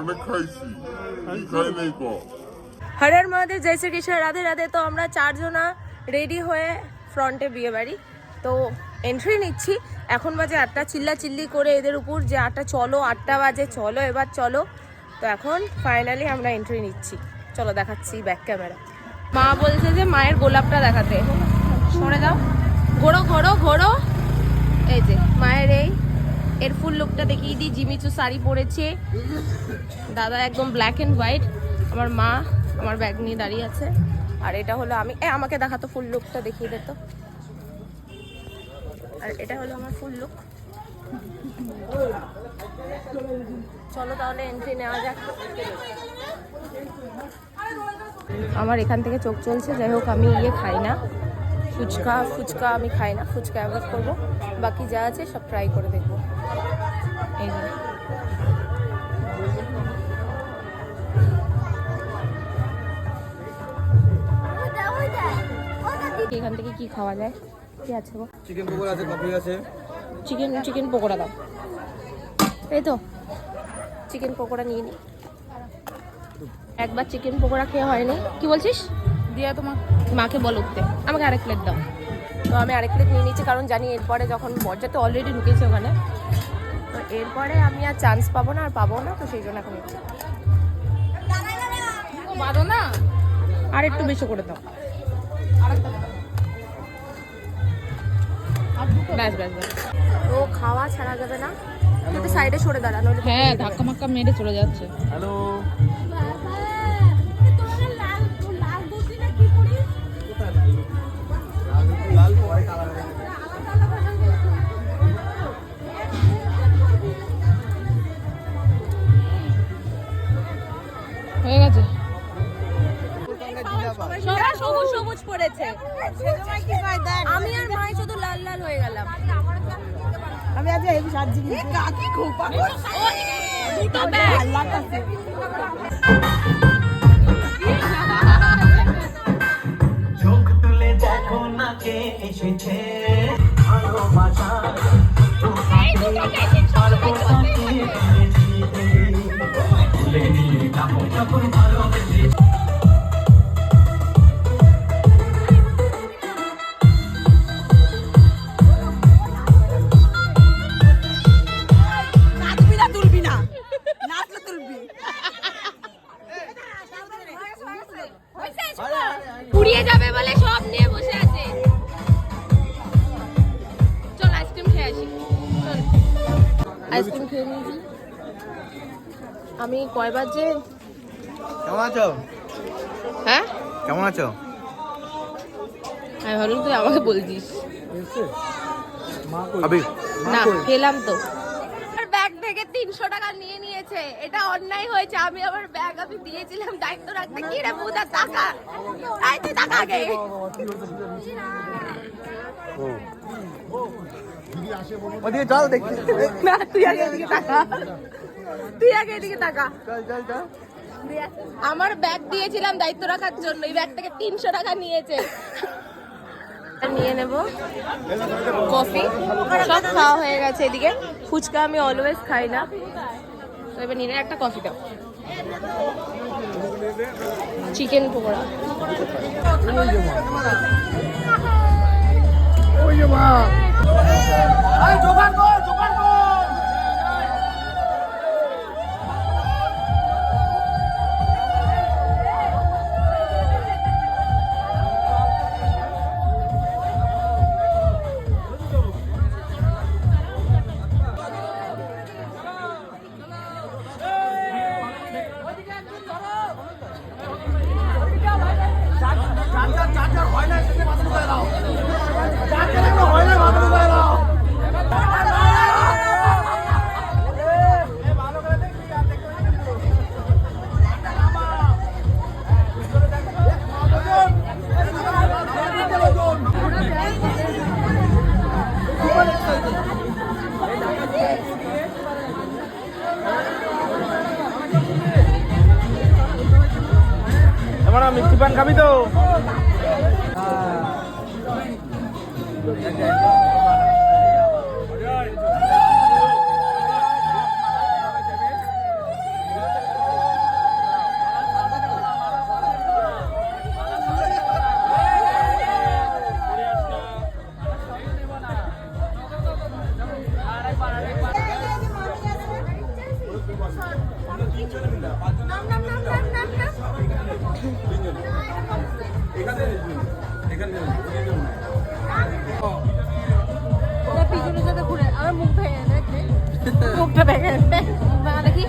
অনেক খাইছি খাই নাই কো হর হর মহাদেব, জয় শ্রীকৃষ্ণ, রাধে রাধে। তো আমরা চারজনা রেডি হয়ে ফ্রন্টে বিয়ে বাড়ি তো এন্ট্রি নিচ্ছি। এখন বাজে 8টা, চিল্লা চিল্লি করে এদের উপর যে 8টা চলো, 8টা বাজে চলো, এবার চলো। তো এখন ফাইনালি আমরা এন্ট্রি নিচ্ছি। চলো দেখাচ্ছি ব্যাক ক্যামেরা। মা বলছে যে মায়ের গোলাপটা দেখাতে, সরে দাও, ঘোরো ঘোরো ঘোরো। এই যে মায়ের এর ফুল লুকটা দেখিয়ে দিই। জিমিচু শাড়ি পরেছে, দাদা একদম ব্ল্যাক অ্যান্ড হোয়াইট, আমার মা আমার ব্যাগ নিয়ে দাঁড়িয়ে আছে, আর এটা হলো আমি। আমাকে দেখাতো ফুল লুকটা, দেখিয়ে দে তো। আর এটা হলো আমার ফুল লুক। চলো তাহলে এন্ট্রি নেওয়া যাক। আমার এখান থেকে চোখ চলছে, যাই হোক আমি খাই না ফুচকা আমি খাই না, ফুচকা অ্যাভয়েড করবো। বাকি যা আছে সব ট্রাই করে দেখবো। এই যে এখান থেকে কি খাওয়া যায়, কি আছে গো? চিকেন পকোড়া আছে, কফি আছে। চিকেন পকোড়া দাও। এই তো চিকেন পকোড়া নিয়ে নি। একবার চিকেন পকোড়া খেয়ে হয়নি। কি বলছিস? দিয়া তোমার মাকে বল উঠতে, আমাকে আরেক প্লেট দাও। তো আমি আরেক প্লেট নিয়ে নিচ্ছি, কারণ জানি এরপরে যখন বরযাত্রী তো অলরেডি ঢুকেছে ওখানে, তো এরপরে আমি আর চান্স পাবো না, তো সেই জন্য এখন নিচ্ছি। বাদো না, আর একটু বেশি করে দাও। ব্যাস ব্যাস ব্যাস। তো খাওয়া ছাড়া যাবে না, কিন্তু সাইডে সরে দাঁড়ানো। হ্যাঁ, ধাক্কা মাক্কা মেরে চলে যাচ্ছে। হ্যালো, হয়ে গেছে। সবাই সবুজ সবুজ পড়েছে, আমি আর মাই শুধু লাল লাল হয়ে গেলাম। আমি আজ হেভি সাজি কাকি খোপা দুটো ব্যাগ। চোখ তুলে দেখো না কে এসেছে, ভালোবাসা পুড়িয়ে যাবে বলে সব নিয়ে বসে আছে। চল আইসক্রিম খেয়ে আসি। চল আইসক্রিম খেয়ে নিয়েছি আমি। কয়বার যে কেমন আছো? হ্যাঁ কেমন আছো? আমি ভাবলাম তুই আমাকে বলছিস। আবি না খেলাম তো। ব্যাগ থেকে 300 টাকা নিয়ে নিয়েছে, এটা অন্যায় হয়েছে। আমি আমার ব্যাগ আমি দিয়েছিলাম দায়িত্ব রাখতে। কি রে বুদা, টাকা আইতে টাকা আগে। ওদিকে চল দেখি। না তুই আগে এদিকে তাকা, তুই আগে এদিকে তাকা। চল চল চল। আমার ব্যাগ দিয়েছিলাম দায়িত্ব রাখার জন্য, এই ব্যাগ থেকে 300 টাকা নিয়েছে। নিয়ে নেব কফি, সব খাওয়া হয়ে গেছে। এদিকে ফুচকা আমি অলওয়েজ খাই না, তো এবার নিয়ে একটা কফি দাও। চিকেন পকোড়া। এবার মিষ্টি পান খাবি তো? নাম নাম নাম নাম নাম নাম ওরা পিছনে যাতে ঘুরে আমার মুখ ভেঙে দেখে মুখটা ভেঙে মুখ ভাঙা দেখি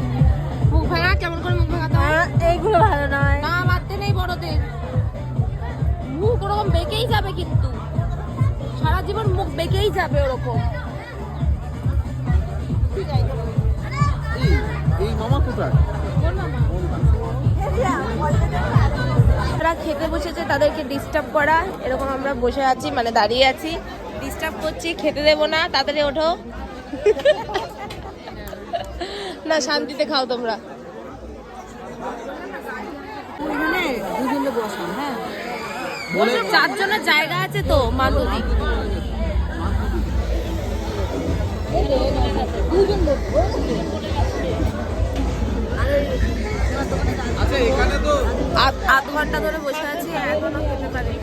মুখ ভাঙা কেমন করে মুখ ভাঙাতে হয় এইগুলো ভালো নয় না মারতে নেই বড়দের মুখ ওরকম বেঁকেই যাবে কিন্তু সারা জীবন মুখ বেঁকেই যাবে ওরকম এই মামা কোথায়? যারা খেতে বসেছে তাদেরকে ডিস্টার্ব করা এরকম আমরা বসে আছি মানে দাঁড়িয়ে আছি ডিস্টার্ব করছি খেতে দেবো না তাড়াতাড়ি ওঠো না শান্তিতে খাও তোমরা দুজনে বসলাম হ্যাঁ বসে 4 জনের জায়গা আছে তো মাধুরী আচ্ছা এখানে তো আধ ঘন্টা ধরে বসে আছি এখনো খেতে পারি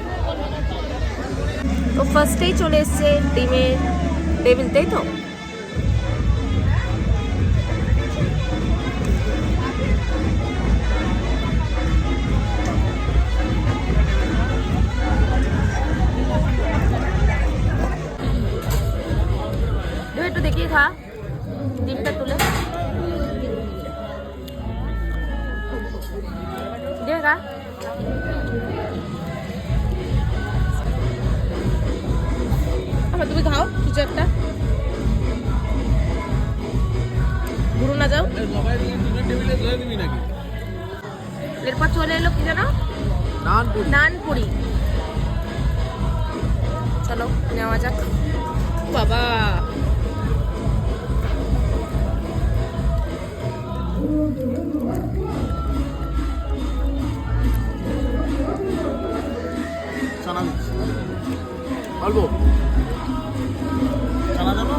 তো ফার্স্টেই চলে এসছে ডিমের টেবিল তাই তো একটু দেখিয়ে খা ডিমটা তুলে দিয়ে খা আবার তুমি খাও কিছু একটা ঘুরো না যাও সবাই টেবিলে ধরে দিবি নাকি? এরপর চলে এলো কি জানো নানপুরি চলো নেওয়া যাক বাবা চানা দিচ্ছি অল্প চানা দেবো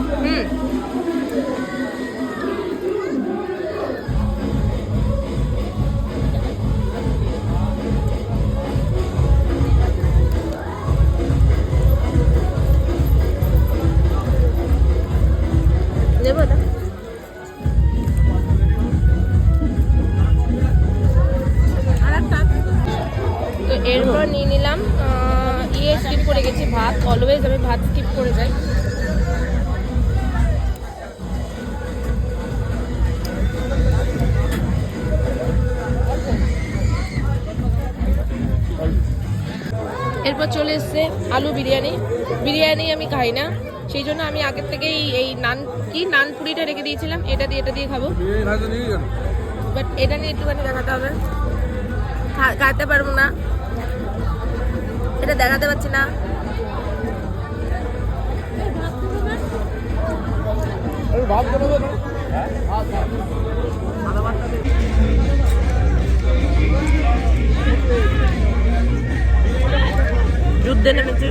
নেবো না তো এরপর নিয়ে নিলাম স্কিপ করে গেছি ভাত অলওয়েজ আমি ভাত স্কিপ করে যাই এরপর চলে এসছে আলু বিরিয়ানি বিরিয়ানি আমি খাই না সেই জন্য আমি আগের থেকেই এই নানপুরিটা রেখে দিয়েছিলাম এটা দিয়ে খাবো বাট এটা নিয়ে একটুখানি দেখাতে হবে খাইতে পারবো না এটা দেখাতে পারছি না যুদ্ধে নেমেছি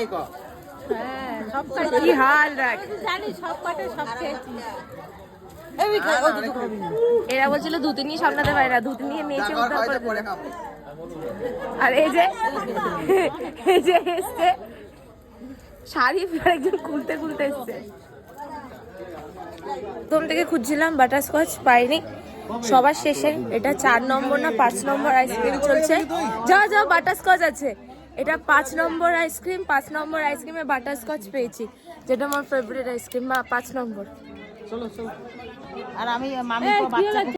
নাই ক হ্যাঁ সব কি হাল দেখ। জানি সব কটা সব খেয়েছি এরা বলছিল দুধ নিয়ে সামলাতে পারে না, দুধ নিয়ে মেয়েছে উদ্ধার করে দিল। পরে খাবো আর এই যে এসছে শাড়ি একজন খুলতে খুলতে এসছে। প্রথম থেকে খুঁজছিলাম বাটারস্কচ, পাইনি। সবার শেষে এটা 4 নম্বর না 5 নম্বর আইসক্রিম চলছে। যা বাটারস্কচ আছে, এটা 5 নম্বর আইসক্রিম। 5 নম্বর আইসক্রিমে বাটারস্কচ পেয়েছি, যেটা আমার ফেভারিট আইসক্রিম। 5 নম্বর। আর আমি মামি বাচ্চা